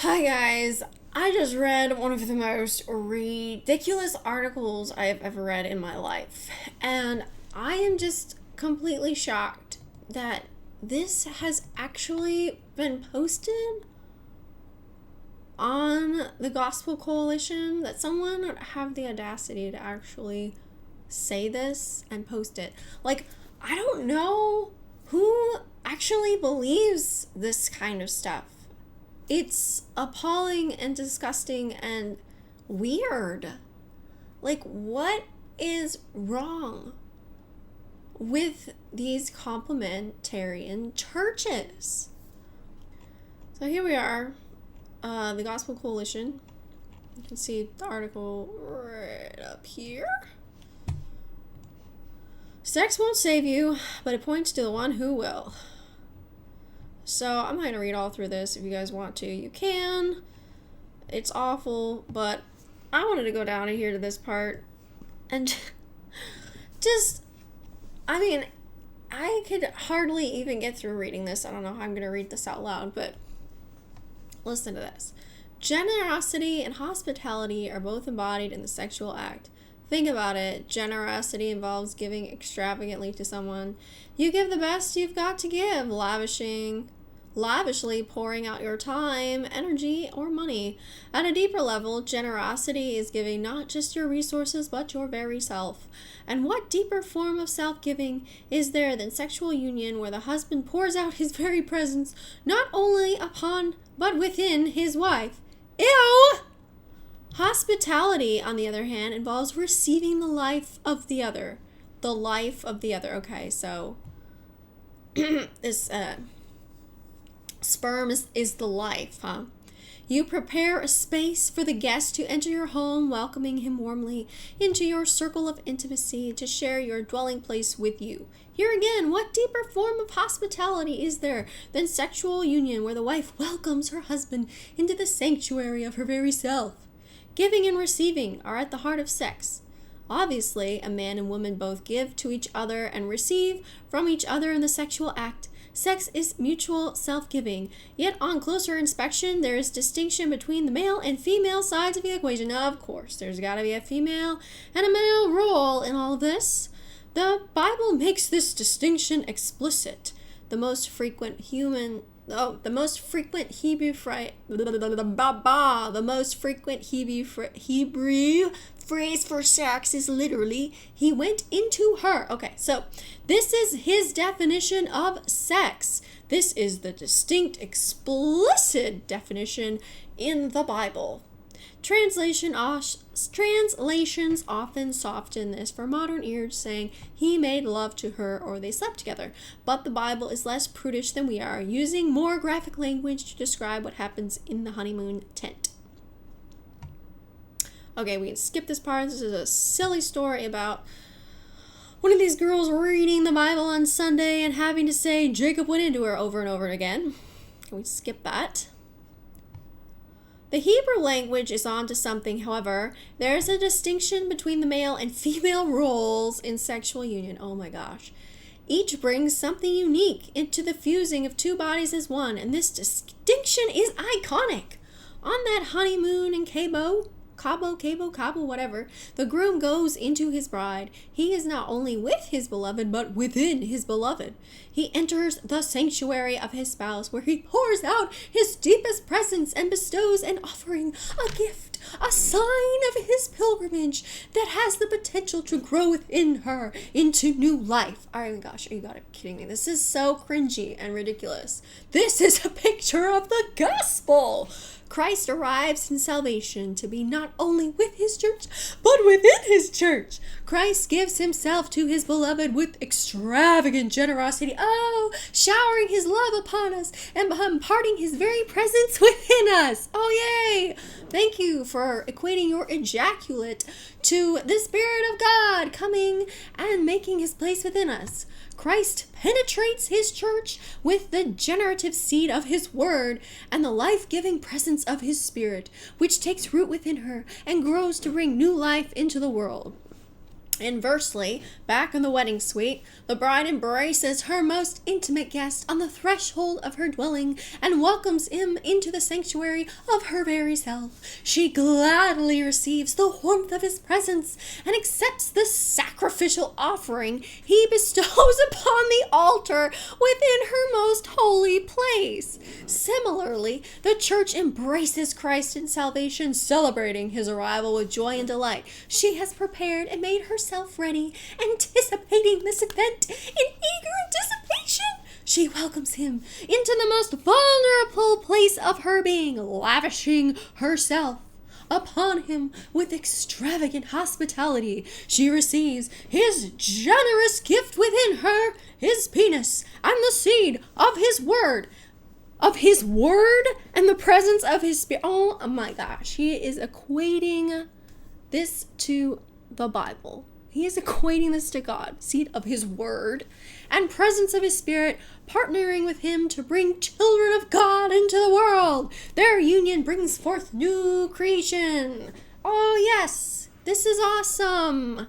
Hi guys, I just read one of the most ridiculous articles I have ever read in my life, and I am just completely shocked that this has actually been posted on the Gospel Coalition, that someone would have the audacity to actually say this and post it. Like, I don't know who actually believes this kind of stuff. It's appalling and disgusting and weird. Like, what is wrong with these complementarian churches? So here we are, the Gospel Coalition. You can see the article right up here. Sex won't save you, but it points to the one who will. So I'm not going to read all through this. If you guys want to, you can. It's awful, but I wanted to go down here to this part and I could hardly even get through reading this. I don't know how I'm going to read this out loud, but listen to this. Generosity and hospitality are both embodied in the sexual act. Think about it. Generosity involves giving extravagantly to someone. You give the best you've got to give, lavishly pouring out your time, energy, or money. At a deeper level, generosity is giving not just your resources, but your very self. And what deeper form of self-giving is there than sexual union, where the husband pours out his very presence, not only upon, but within his wife? Ew! Hospitality, on the other hand, involves receiving the life of the other. The life of the other. Okay, so this sperm is the life, huh? You prepare a space for the guest to enter your home, welcoming him warmly into your circle of intimacy to share your dwelling place with you. Here again, what deeper form of hospitality is there than sexual union, where the wife welcomes her husband into the sanctuary of her very self? Giving and receiving are at the heart of sex. Obviously, a man and woman both give to each other and receive from each other in the sexual act. Sex is mutual self-giving, yet on closer inspection, there is distinction between the male and female sides of the equation. Of course, there's got to be a female and a male role in all of this. The Bible makes this distinction explicit. The most frequent Hebrew phrase for sex is literally, he went into her. Okay, so this is his definition of sex. This is the distinct, explicit definition in the Bible. Translations often soften this for modern ears, saying he made love to her or they slept together. But the Bible is less prudish than we are, using more graphic language to describe what happens in the honeymoon tent. Okay, we can skip this part. This is a silly story about one of these girls reading the Bible on Sunday and having to say Jacob went into her over and over again. Can we skip that? The Hebrew language is onto something, however. There is a distinction between the male and female roles in sexual union. Oh my gosh. Each brings something unique into the fusing of two bodies as one, and this distinction is iconic. On that honeymoon in Cabo, whatever, the groom goes into his bride. He is not only with his beloved, but within his beloved. He enters the sanctuary of his spouse, where he pours out his deepest presence and bestows an offering, a gift, a sign of his pilgrimage that has the potential to grow within her into new life. Oh my gosh, are you gotta be kidding me? This is so cringy and ridiculous. This is a picture of the gospel. Christ arrives in salvation to be not only with his church, but within his church. Christ gives himself to his beloved with extravagant generosity, showering his love upon us and imparting his very presence within us. Oh, yay! Thank you for equating your ejaculate to the Spirit of God coming and making his place within us. Christ penetrates his church with the generative seed of his word and the life-giving presence of his spirit, which takes root within her and grows to bring new life into the world. Inversely, back in the wedding suite, the bride embraces her most intimate guest on the threshold of her dwelling and welcomes him into the sanctuary of her very self. She gladly receives the warmth of his presence and accepts the sacrificial offering he bestows upon the altar within her most holy place. Similarly, the church embraces Christ in salvation, celebrating his arrival with joy and delight. She has prepared and made herself ready, anticipating this event in eager anticipation. She welcomes him into the most vulnerable place of her being, lavishing herself upon him with extravagant hospitality. She receives his generous gift within her, his penis, and the seed of his word. Of his word and the presence of his spirit. Oh my gosh, he is equating this to the Bible. He is equating this to God, seed of his word, and presence of his spirit, partnering with him to bring children of God into the world. Their union brings forth new creation. Oh yes, this is awesome.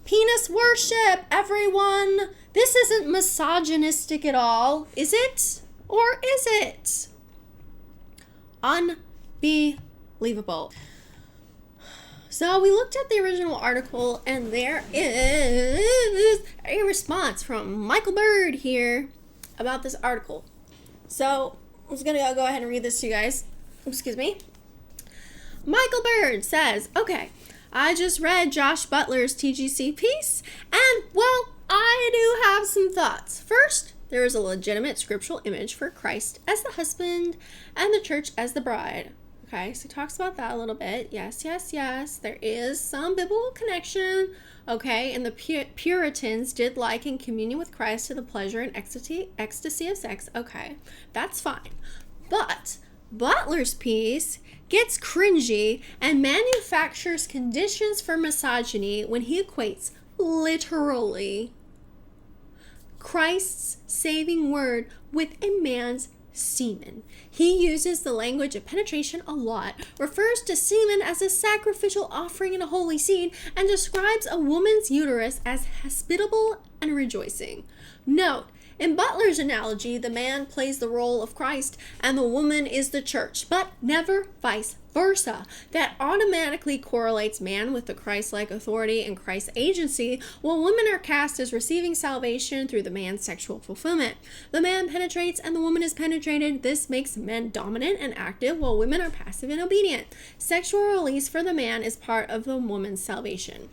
Penis worship, everyone. This isn't misogynistic at all, is it? Or is it? Unbelievable. So we looked at the original article, and there is a response from Michael Bird here about this article. So I'm just going to go ahead and read this to you guys. Excuse me. Michael Bird says, okay, I just read Josh Butler's TGC piece, and, well, I do have some thoughts. First, there is a legitimate scriptural image for Christ as the husband and the church as the bride. Okay, so he talks about that a little bit. Yes. There is some biblical connection. Okay, and the Puritans did liken communion with Christ to the pleasure and ecstasy of sex. Okay, that's fine. But Butler's piece gets cringy and manufactures conditions for misogyny when he equates literally Christ's saving word with a man's semen. He uses the language of penetration a lot, refers to semen as a sacrificial offering and a holy seed, and describes a woman's uterus as hospitable and rejoicing. Note, in Butler's analogy, the man plays the role of Christ and the woman is the church, but never vice versa. That automatically correlates man with the Christ-like authority and Christ's agency, while women are cast as receiving salvation through the man's sexual fulfillment. The man penetrates and the woman is penetrated. This makes men dominant and active, while women are passive and obedient. Sexual release for the man is part of the woman's salvation.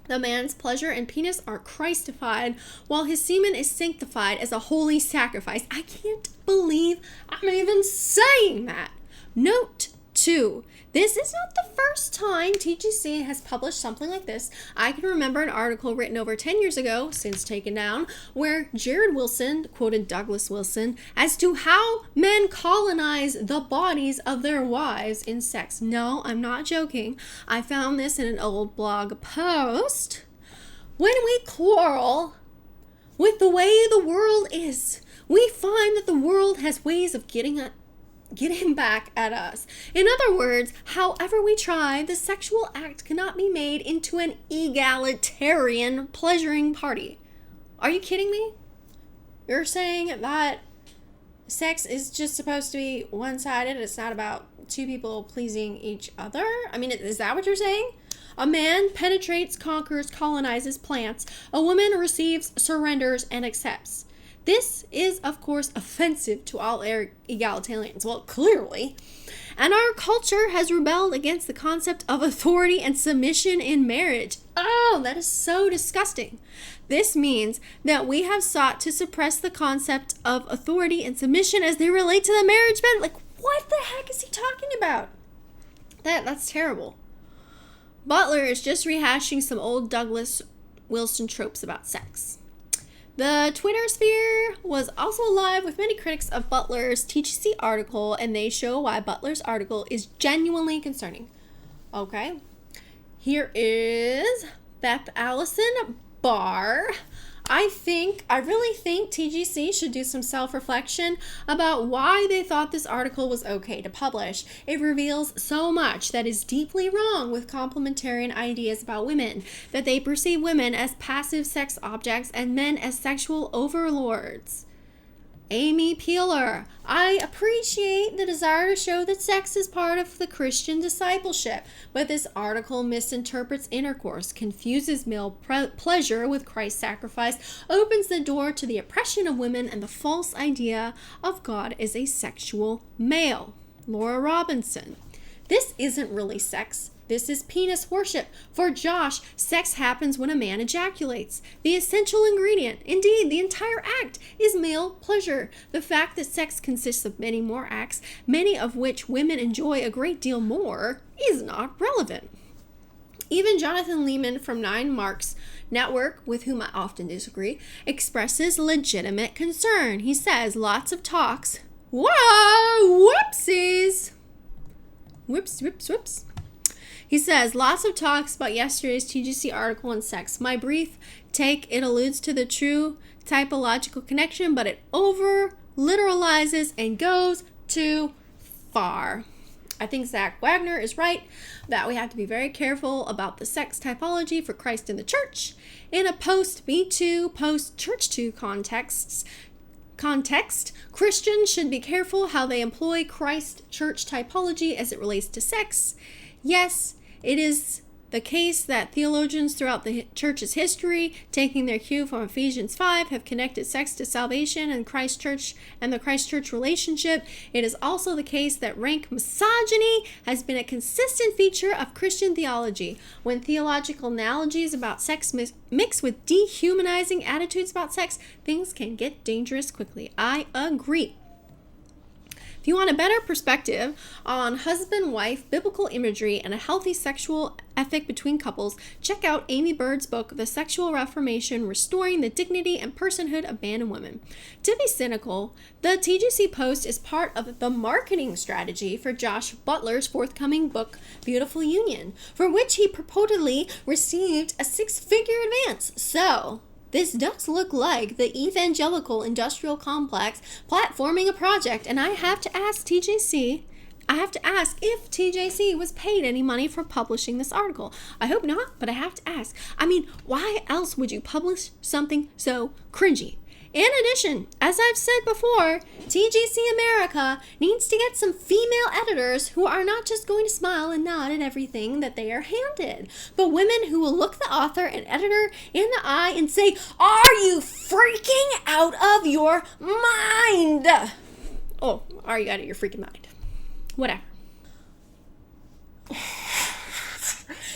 The man's pleasure and penis are Christified, while his semen is sanctified as a holy sacrifice. I can't believe I'm even saying that. Note 2. This is not the first time TGC has published something like this. I can remember an article written over 10 years ago, since taken down, where Jared Wilson quoted Douglas Wilson as to how men colonize the bodies of their wives in sex. No, I'm not joking. I found this in an old blog post. When we quarrel with the way the world is, we find that the world has ways of getting back at us. In other words, however we try, the sexual act cannot be made into an egalitarian pleasuring party. Are you kidding me? You're saying that sex is just supposed to be one-sided? It's not about two people pleasing each other? I mean, is that what you're saying? A man penetrates, conquers, colonizes, plants. A woman receives, surrenders, and accepts. This is, of course, offensive to all egalitarians. Well, clearly. And our culture has rebelled against the concept of authority and submission in marriage. Oh, that is so disgusting. This means that we have sought to suppress the concept of authority and submission as they relate to the marriage bed. Like, what the heck is he talking about? That's terrible. Butler is just rehashing some old Douglas Wilson tropes about sex. The Twitter sphere was also alive with many critics of Butler's TGC article, and they show why Butler's article is genuinely concerning. Okay, here is Beth Allison Barr. I really think TGC should do some self-reflection about why they thought this article was okay to publish. It reveals so much that is deeply wrong with complementarian ideas about women, that they perceive women as passive sex objects and men as sexual overlords. Amy Peeler, I appreciate the desire to show that sex is part of the Christian discipleship, but this article misinterprets intercourse, confuses male pleasure with Christ's sacrifice, opens the door to the oppression of women and the false idea of God as a sexual male. Laura Robinson, this isn't really sex. This is penis worship. For Josh, sex happens when a man ejaculates. The essential ingredient, indeed the entire act, is male pleasure. The fact that sex consists of many more acts, many of which women enjoy a great deal more, is not relevant. Even Jonathan Lehman from 9 Marks Network, with whom I often disagree, expresses legitimate concern. He says, lots of talks. Whoa, whoopsies. Whoops. He says, lots of talks about yesterday's TGC article on sex. My brief take, it alludes to the true typological connection, but it over-literalizes and goes too far. I think Zach Wagner is right that we have to be very careful about the sex typology for Christ in the church. In a post-Me Too, post-Church Too context, Christians should be careful how they employ Christ church typology as it relates to sex. Yes, it is the case that theologians throughout the church's history, taking their cue from Ephesians 5, have connected sex to salvation and Christ Church and the Christ Church relationship. It is also the case that rank misogyny has been a consistent feature of Christian theology. When theological analogies about sex mix with dehumanizing attitudes about sex, things can get dangerous quickly. I agree. If you want a better perspective on husband-wife biblical imagery and a healthy sexual ethic between couples, check out Amy Bird's book, The Sexual Reformation, Restoring the Dignity and Personhood of Man and Women. To be cynical, the TGC post is part of the marketing strategy for Josh Butler's forthcoming book, Beautiful Union, for which he purportedly received a 6-figure advance. So, this does look like the evangelical industrial complex platforming a project, and I have to ask TGC, if TJC was paid any money for publishing this article. I hope not, but I have to ask. I mean, why else would you publish something so cringy? In addition, as I've said before, TGC America needs to get some female editors who are not just going to smile and nod at everything that they are handed, but women who will look the author and editor in the eye and say, "Are you freaking out of your mind?" Oh, are you out of your freaking mind? Whatever.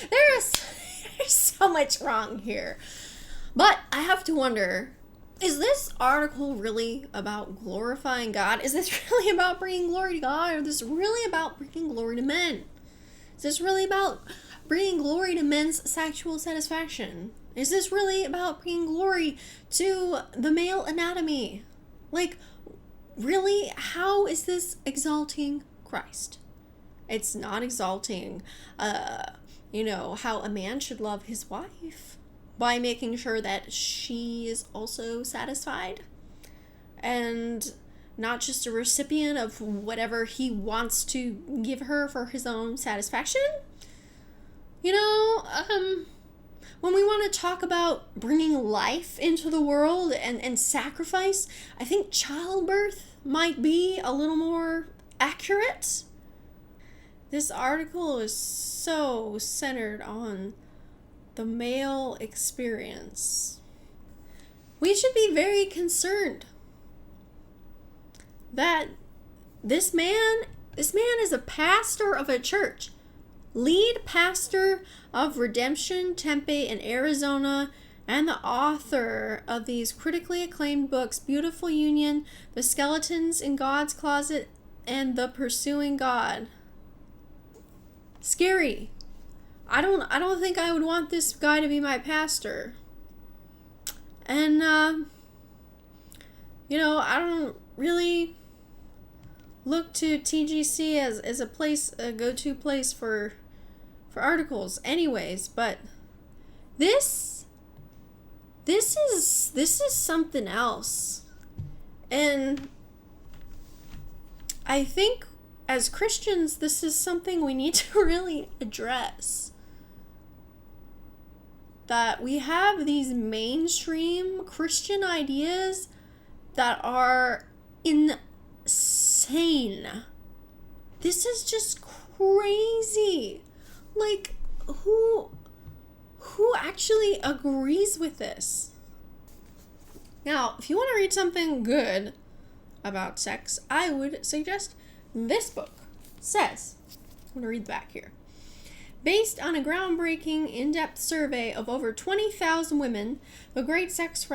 There's so much wrong here. But I have to wonder, is this article really about glorifying God? Is this really about bringing glory to God? Or is this really about bringing glory to men? Is this really about bringing glory to men's sexual satisfaction? Is this really about bringing glory to the male anatomy? Like, really? How is this exalting Christ? It's not exalting, how a man should love his wife by making sure that she is also satisfied and not just a recipient of whatever he wants to give her for his own satisfaction. When we want to talk about bringing life into the world and sacrifice, I think childbirth might be a little more accurate. This article is so centered on the male experience. We should be very concerned that this man is a pastor of a church, lead pastor of Redemption Tempe in Arizona, and the author of these critically acclaimed books, Beautiful Union, The Skeletons in God's Closet, and The Pursuing God. Scary. I don't think I would want this guy to be my pastor. And, I don't really look to TGC as a go-to place for articles anyways, but this this is something else. And I think as Christians, this is something we need to really address. That we have these mainstream Christian ideas that are insane. This is just crazy. Like, who actually agrees with this? Now, if you want to read something good about sex, I would suggest this book. It says, I'm going to read the back here. Based on a groundbreaking, in-depth survey of over 20,000 women, The Great Sex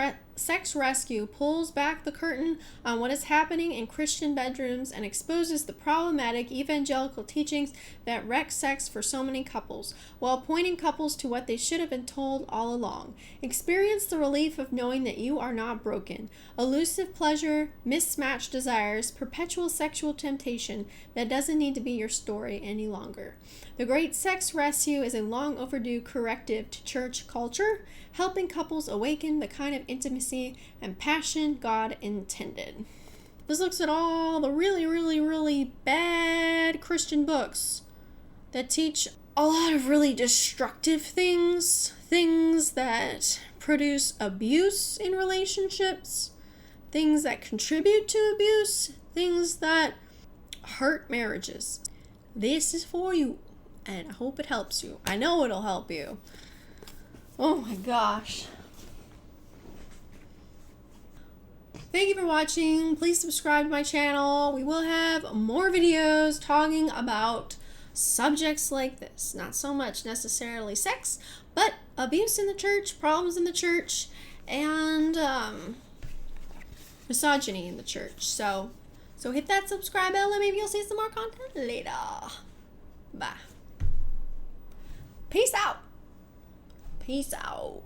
Rescue pulls back the curtain on what is happening in Christian bedrooms and exposes the problematic evangelical teachings that wreck sex for so many couples, while pointing couples to what they should have been told all along. Experience the relief of knowing that you are not broken. Elusive pleasure, mismatched desires, perpetual sexual temptation that doesn't need to be your story any longer. The Great Sex Rescue is a long overdue corrective to church culture, helping couples awaken the kind of intimacy and passion God intended. This looks at all the really, really, really bad Christian books that teach a lot of really destructive things that produce abuse in relationships, things that contribute to abuse, things that hurt marriages. This is for you. And I hope it helps you. I know it'll help you. Oh my gosh. Thank you for watching. Please subscribe to my channel. We will have more videos talking about subjects like this. Not so much necessarily sex, but abuse in the church, problems in the church, and misogyny in the church. So hit that subscribe bell and maybe you'll see some more content later. Bye. Peace out. Peace out.